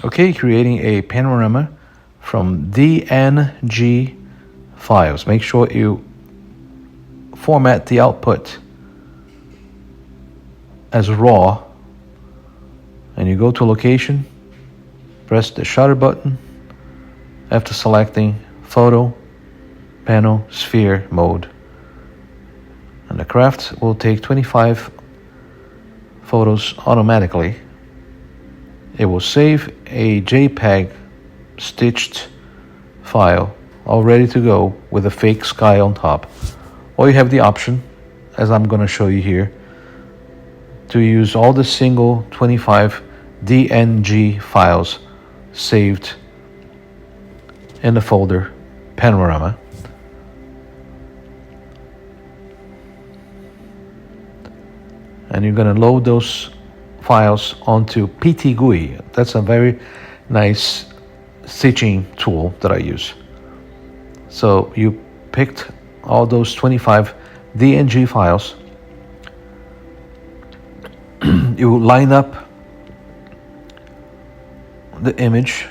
Okay, creating a panorama from DNG files. Make sure you format the output as RAW, and you go to location, press the shutter button after selecting photo, pano, sphere mode, and the craft will take 25 photos automatically. It will save a JPEG stitched file all ready to go with a fake sky on top. Or you have the option, as I'm going to show you here, to use all the single 25 DNG files saved in the folder panorama. And you're going to load those files onto PTGui. That's a very nice stitching tool that I use. So you picked all those 25 DNG files. You line up the image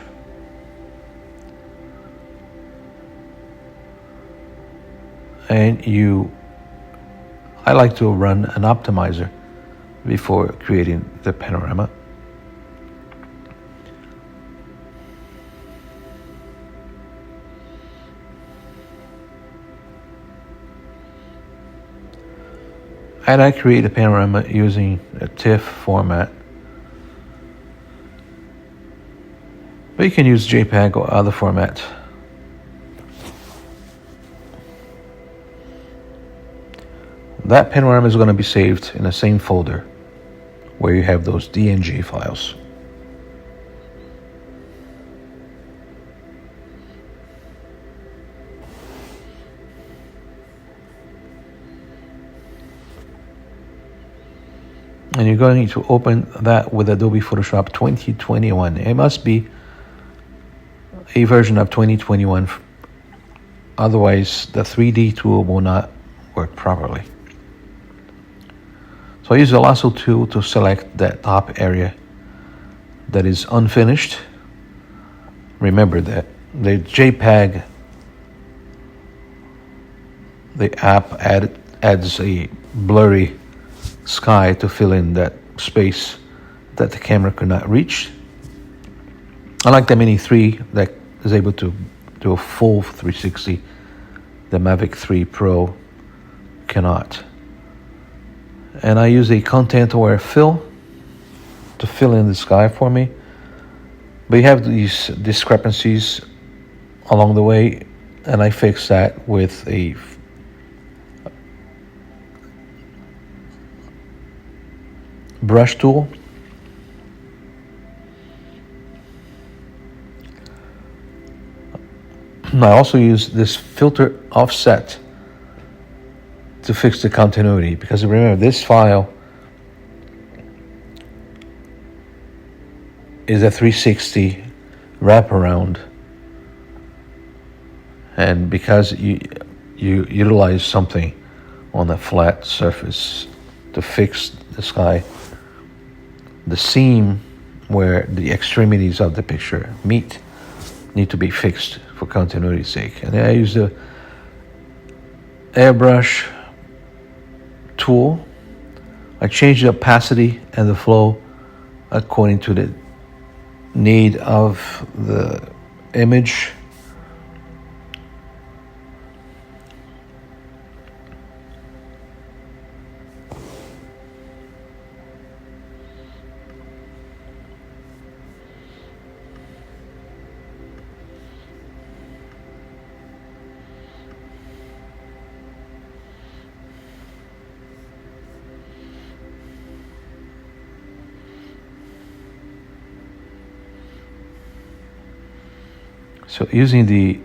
and I like to run an optimizer before creating the panorama. And I create a panorama using a TIFF format. But you can use JPEG or other format. That panorama is going to be saved in the same folder where you have those DNG files. And you're going to open that with Adobe Photoshop 2021. It must be a version of 2021. Otherwise, the 3D tool will not work properly. So I use the lasso tool to select that top area that is unfinished. Remember that the JPEG, the app adds a blurry sky to fill in that space that the camera could not reach. Unlike the Mini 3 that is able to do a full 360, the Mavic 3 Pro cannot. And I use a content-aware fill to fill in the sky for me. But you have these discrepancies along the way, and I fix that with a brush tool. I also use this filter offset to fix the continuity, because remember, this file is a 360 wraparound, and because you utilize something on a flat surface to fix the sky, the seam where the extremities of the picture meet need to be fixed for continuity's sake. And then I use the airbrush tool. I change the opacity and the flow according to the need of the image. So using the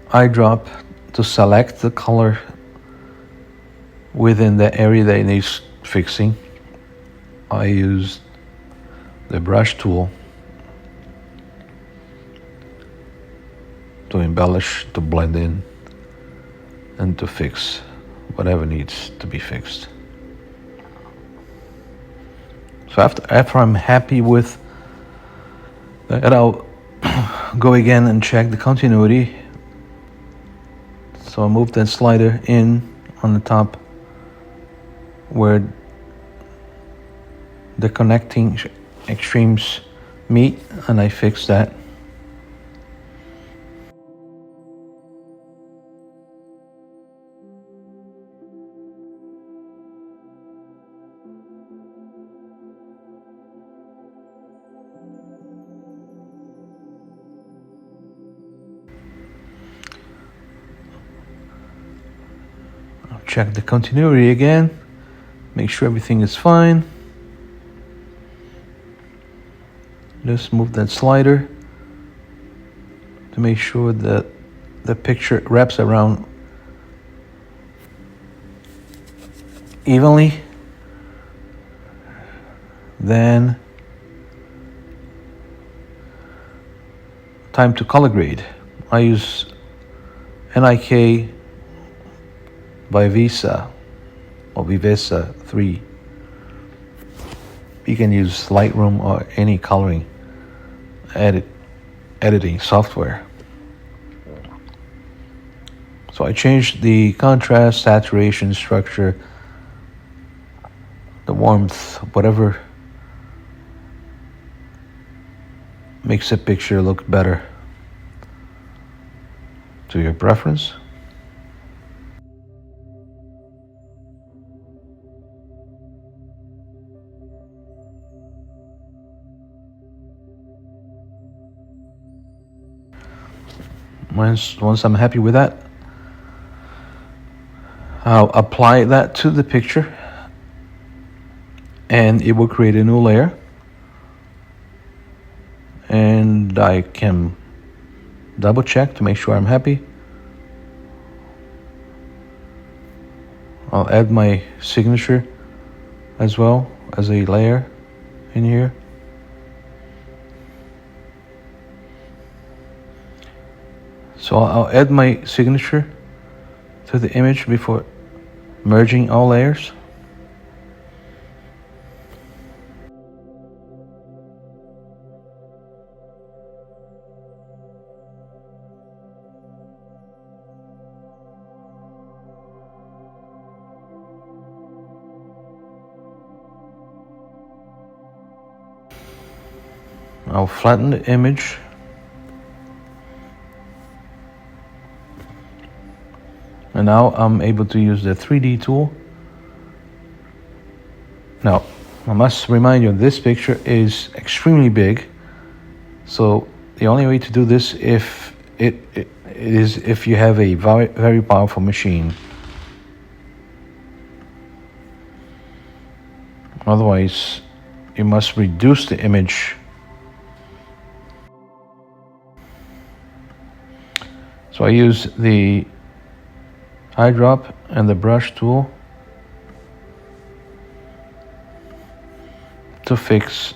eyedrop to select the color within the area that needs fixing, I use the brush tool to embellish, to blend in, and to fix whatever needs to be fixed. So after I'm happy with And I'll go again and check the continuity. So I move that slider in on the top where the connecting extremes meet, and I fix that. I'll check the continuity again, make sure everything is fine. Just move that slider to make sure that the picture wraps around evenly. Then time to color grade. I use NIK by Visa or Vivesa 3. You can use Lightroom or any coloring editing software. So I changed the contrast, saturation, structure, the warmth, whatever makes the picture look better to your preference. Once I'm happy with that, I'll apply that to the picture and it will create a new layer, and I can double check to make sure I'm happy. I'll add my signature as well as a layer in here. So I'll add my signature to the image before merging all layers. I'll flatten the image. And now I'm able to use the 3D tool. Now, I must remind you, this picture is extremely big. So the only way to do this is if you have a very powerful machine. Otherwise, you must reduce the image. So I use the eyedrop and the brush tool to fix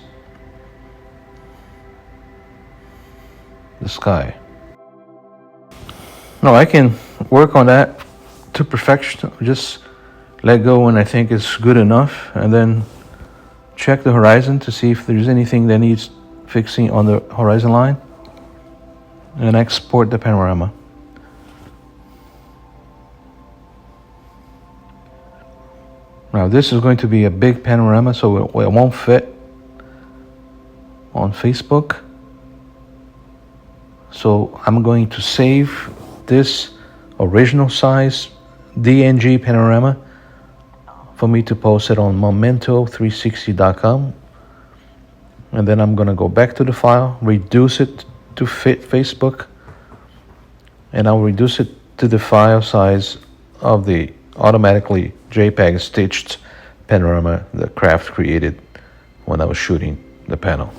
the sky. Now I can work on that to perfection. Just let go when I think it's good enough, and then check the horizon to see if there's anything that needs fixing on the horizon line, and export the panorama. Now this is going to be a big panorama, so it won't fit on Facebook. So I'm going to save this original size DNG panorama for me to post it on Momento360.com. And then I'm going to go back to the file, reduce it to fit Facebook, and I'll reduce it to the file size of the automatically JPEG stitched panorama that Craft created when I was shooting the panel.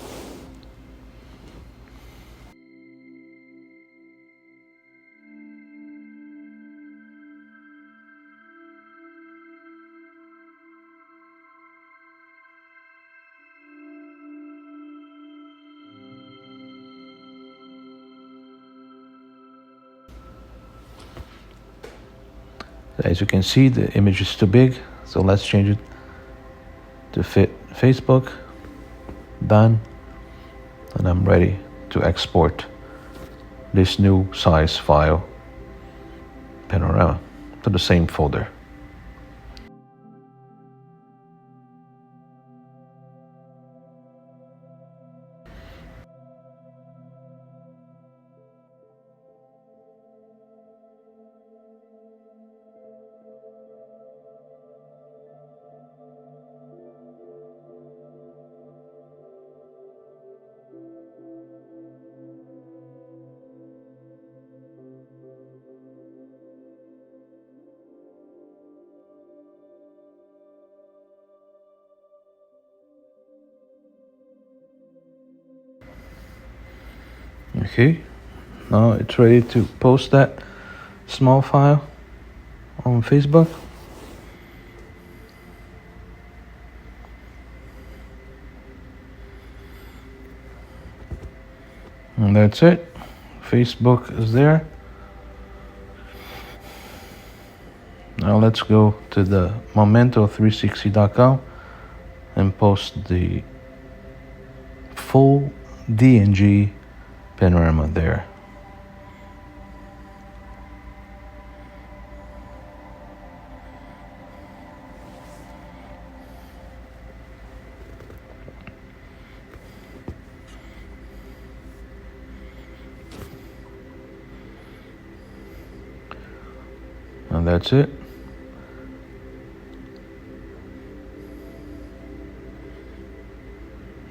As you can see, the image is too big, so let's change it to fit Facebook. Done. and I'm ready to export this new size file, panorama, to the same folder. Okay, now it's ready to post that small file on Facebook. And that's it. Facebook is there. Now let's go to the momento360.com and post the full DNG panorama there. And that's it.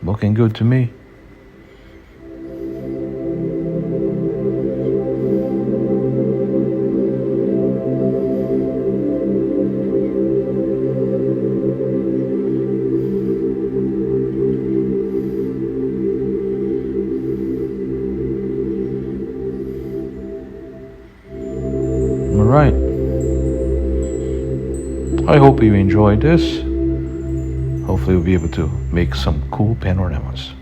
Looking good to me. Alright. I hope you enjoyed this. Hopefully we'll be able to make some cool panoramas.